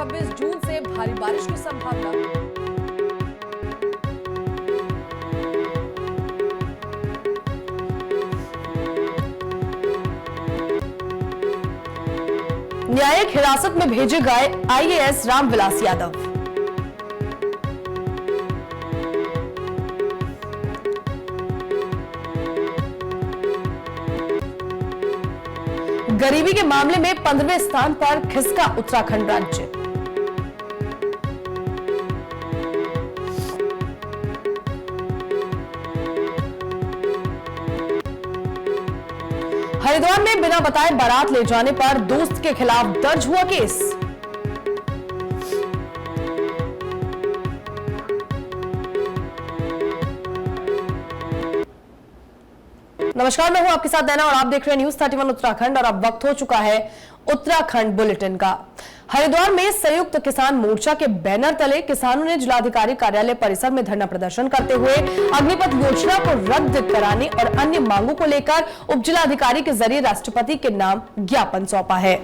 26 जून से भारी बारिश की संभावना। न्यायिक हिरासत में भेजे गए आईएएस रामविलास यादव। गरीबी के मामले में 15वें स्थान पर खिसका उत्तराखंड राज्य। हरिद्वार में बिना बताए बारात ले जाने पर दोस्त के खिलाफ दर्ज हुआ केस। नमस्कार, मैं हूं आपके साथ नैना और आप देख रहे हैं न्यूज 31 उत्तराखंड। और अब वक्त हो चुका है उत्तराखंड बुलेटिन का। हरिद्वार में संयुक्त किसान मोर्चा के बैनर तले किसानों ने जिलाधिकारी कार्यालय परिसर में धरना प्रदर्शन करते हुए अग्निपथ योजना को रद्द कराने और अन्य मांगों को लेकर उप जिलाधिकारी के जरिए राष्ट्रपति के नाम ज्ञापन सौंपा है।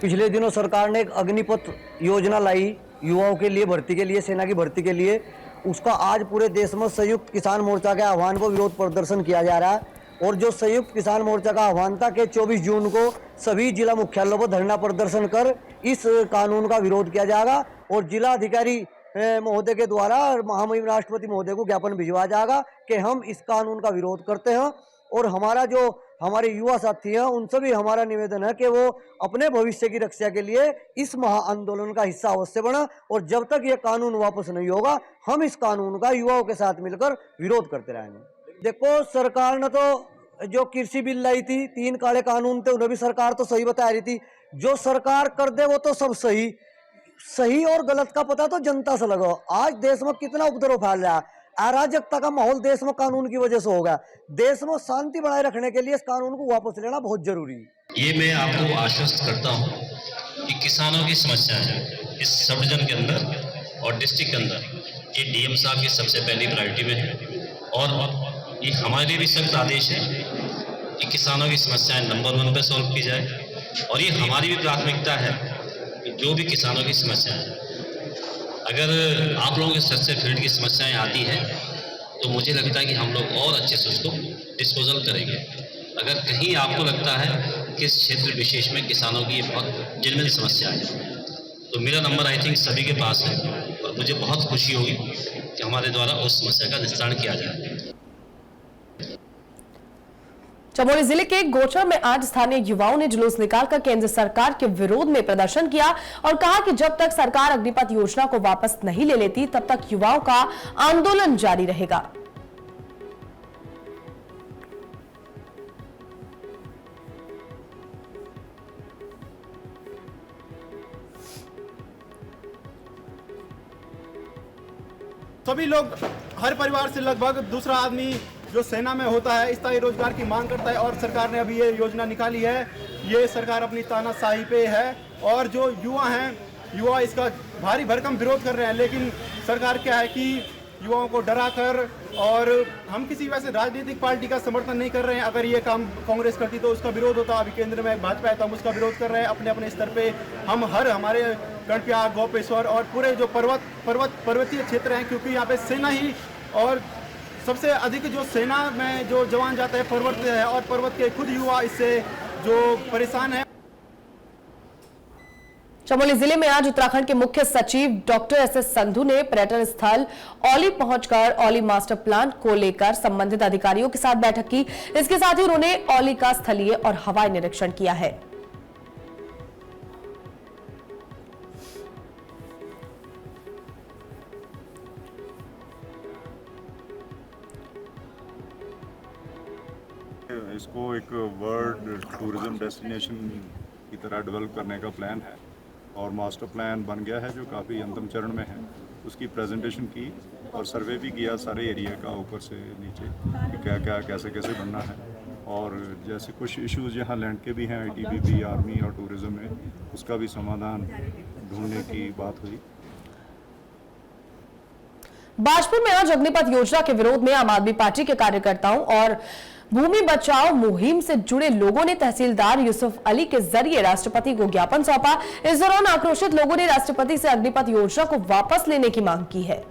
पिछले दिनों सरकार ने एक अग्निपथ योजना लाई युवाओं के लिए, भर्ती के लिए, सेना की भर्ती के लिए। उसका आज पूरे देश में संयुक्त किसान मोर्चा के आह्वान को विरोध प्रदर्शन किया जा रहा है। और जो संयुक्त किसान मोर्चा का आह्वान था कि 24 जून को सभी जिला मुख्यालयों पर धरना प्रदर्शन कर इस कानून का विरोध किया जाएगा और जिलाधिकारी महोदय के द्वारा महामहिम राष्ट्रपति महोदय को ज्ञापन भिजवाया जाएगा कि हम इस कानून का विरोध करते हैं। और हमारे युवा साथी हैं उनसे भी हमारा निवेदन है कि वो अपने भविष्य की रक्षा के लिए इस महाआंदोलन का हिस्सा अवश्य बना। और जब तक ये कानून वापस नहीं होगा हम इस कानून का युवाओं के साथ मिलकर विरोध करते रहेंगे। देखो, सरकार ने तो जो कृषि बिल लाई थी, 3 काले कानून थे, उन्हें भी सरकार तो सही बता रही थी। जो सरकार कर दे वो तो सब सही और गलत का पता तो जनता से लगाओ। आज देश में कितना उपद्रव फैल रहा है, अराजकता का माहौल देश में कानून की वजह से होगा। देश में शांति बनाए रखने के लिए इस कानून को वापस लेना बहुत जरूरी है। ये मैं आपको आश्वस्त करता हूँ कि किसानों की समस्याएं इस सब डिवीजन के अंदर और डिस्ट्रिक्ट के अंदर ये डीएम साहब की सबसे पहली प्रायोरिटी में है। और ये हमारे लिए भी सख्त आदेश है कि किसानों की समस्याएं नंबर 1 पे सॉल्व की जाए। और ये हमारी भी प्राथमिकता है कि जो भी किसानों की समस्याएं हैं, अगर आप लोगों के सर से फील्ड की समस्याएं आती हैं तो मुझे लगता है कि हम लोग और अच्छे से उसको डिस्पोजल करेंगे। अगर कहीं आपको लगता है कि इस क्षेत्र विशेष में किसानों की बहुत जेन्युइन समस्या है तो मेरा नंबर आई थिंक सभी के पास है और मुझे बहुत खुशी होगी कि हमारे द्वारा उस समस्या का निस्तारण किया जाए। चमोली जिले के गोचर में आज स्थानीय युवाओं ने जुलूस निकालकर केंद्र सरकार के विरोध में प्रदर्शन किया और कहा कि जब तक सरकार अग्निपथ योजना को वापस नहीं ले लेती तब तक युवाओं का आंदोलन जारी रहेगा। सभी लोग, हर परिवार से लगभग दूसरा आदमी जो सेना में होता है स्थायी रोजगार की मांग करता है। और सरकार ने अभी ये योजना निकाली है। ये सरकार अपनी तानाशाही पे है और जो युवा इसका भारी भरकम विरोध कर रहे हैं। लेकिन सरकार क्या है कि युवाओं को डरा कर, और हम किसी वैसे राजनीतिक पार्टी का समर्थन नहीं कर रहे हैं। अगर ये काम कांग्रेस करती तो उसका विरोध होता। अभी केंद्र में भाजपा है तो हम उसका विरोध कर रहे हैं अपने अपने स्तर पे। हम हमारे गणप्यार, गोपेश्वर और पूरे जो पर्वतीय क्षेत्र हैं, क्योंकि यहाँ पे सेना ही और सबसे अधिक जो सेना में जो जवान जाता है पर्वत है और पर्वत के खुद युवा इससे जो परेशान है। चमोली जिले में आज उत्तराखंड के मुख्य सचिव डॉक्टर एस.एस. संधू ने पर्यटन स्थल औली पहुंचकर औली मास्टर प्लान को लेकर संबंधित अधिकारियों के साथ बैठक की। इसके साथ ही उन्होंने औली का स्थलीय और हवाई निरीक्षण किया है। इसको एक वर्ल्ड टूरिज्म डेस्टिनेशन की तरह डेवलप करने का प्लान है और मास्टर प्लान बन गया है जो काफ़ी अंतिम चरण में है। उसकी प्रेजेंटेशन की और सर्वे भी किया सारे एरिया का ऊपर से नीचे कि क्या क्या कैसे कैसे बनना है। और जैसे कुछ इश्यूज यहाँ लैंड के भी हैं, आईटीबीपी, आर्मी और टूरिज्म में, उसका भी समाधान ढूंढने की बात हुई। बाजपुर में आज अग्निपथ योजना के विरोध में आम आदमी पार्टी के कार्यकर्ताओं और भूमि बचाओ मुहिम से जुड़े लोगों ने तहसीलदार यूसुफ अली के जरिए राष्ट्रपति को ज्ञापन सौंपा। इस दौरान आक्रोशित लोगों ने राष्ट्रपति से अग्निपथ योजना को वापस लेने की मांग की है।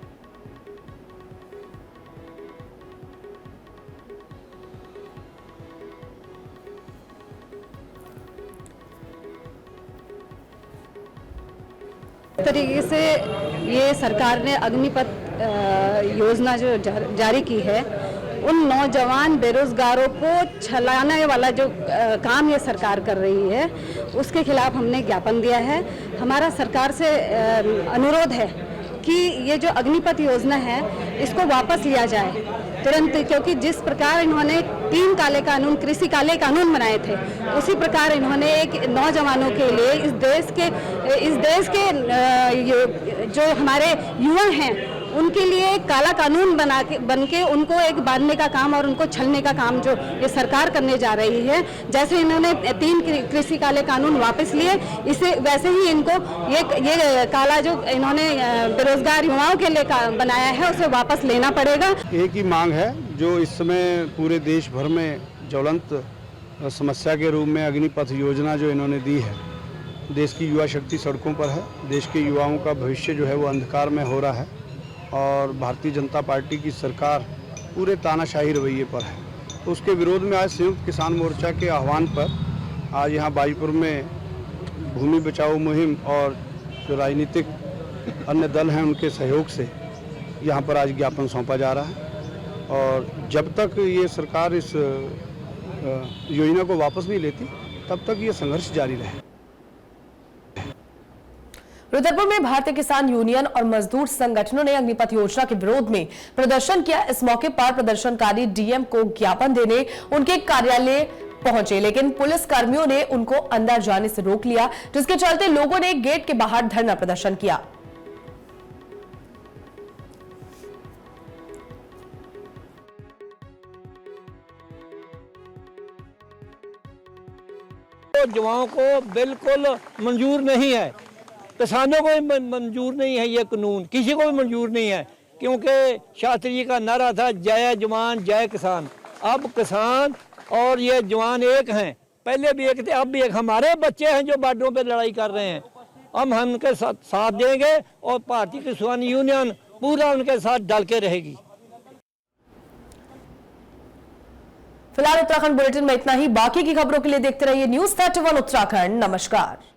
तरीके से ये सरकार ने अग्निपथ योजना जो जारी की है, उन नौजवान बेरोजगारों को छलाने वाला जो काम ये सरकार कर रही है, उसके खिलाफ हमने ज्ञापन दिया है। हमारा सरकार से अनुरोध है कि ये जो अग्निपथ योजना है इसको वापस लिया जाए तुरंत, क्योंकि जिस प्रकार इन्होंने 3 काले कानून, कृषि काले कानून बनाए थे, उसी प्रकार इन्होंने एक नौजवानों के लिए इस देश के जो हमारे युवा हैं उनके लिए एक काला कानून बन के उनको एक बांधने का काम और उनको छलने का काम जो ये सरकार करने जा रही है। जैसे इन्होंने 3 कृषि काले कानून वापस लिए, इसे वैसे ही इनको ये काला जो इन्होंने बेरोजगार युवाओं के लिए बनाया है उसे वापस लेना पड़ेगा। एक ही मांग है जो इस समय पूरे देश भर में ज्वलंत समस्या के रूप में अग्निपथ योजना जो इन्होंने दी है। देश की युवा शक्ति सड़कों पर है, देश के युवाओं का भविष्य जो है वो अंधकार में हो रहा है और भारतीय जनता पार्टी की सरकार पूरे तानाशाही रवैये पर है। उसके विरोध में आज संयुक्त किसान मोर्चा के आह्वान पर आज यहाँ बाईपुर में भूमि बचाओ मुहिम और जो राजनीतिक अन्य दल हैं उनके सहयोग से यहाँ पर आज ज्ञापन सौंपा जा रहा है और जब तक ये सरकार इस योजना को वापस नहीं लेती तब तक ये संघर्ष जारी रहे। रुद्रपुर में भारतीय किसान यूनियन और मजदूर संगठनों ने अग्निपथ योजना के विरोध में प्रदर्शन किया। इस मौके पर प्रदर्शनकारी डीएम को ज्ञापन देने उनके कार्यालय पहुंचे, लेकिन पुलिस कर्मियों ने उनको अंदर जाने से रोक लिया, जिसके चलते लोगों ने गेट के बाहर धरना प्रदर्शन किया। युवाओं को बिल्कुल मंजूर नहीं है, किसानों को भी मंजूर नहीं है, ये कानून किसी को भी मंजूर नहीं है, क्योंकि शास्त्री जी का नारा था जय जवान जय किसान। अब किसान और ये जवान एक हैं, पहले भी एक थे अब भी एक। हमारे बच्चे हैं जो बॉर्डरों पे लड़ाई कर रहे हैं, हम उनके साथ देंगे और भारतीय किसान यूनियन पूरा उनके साथ डल के रहेगी। फिलहाल उत्तराखंड बुलेटिन में इतना ही। बाकी की खबरों के लिए देखते रहिए न्यूज़ 31 उत्तराखंड। नमस्कार।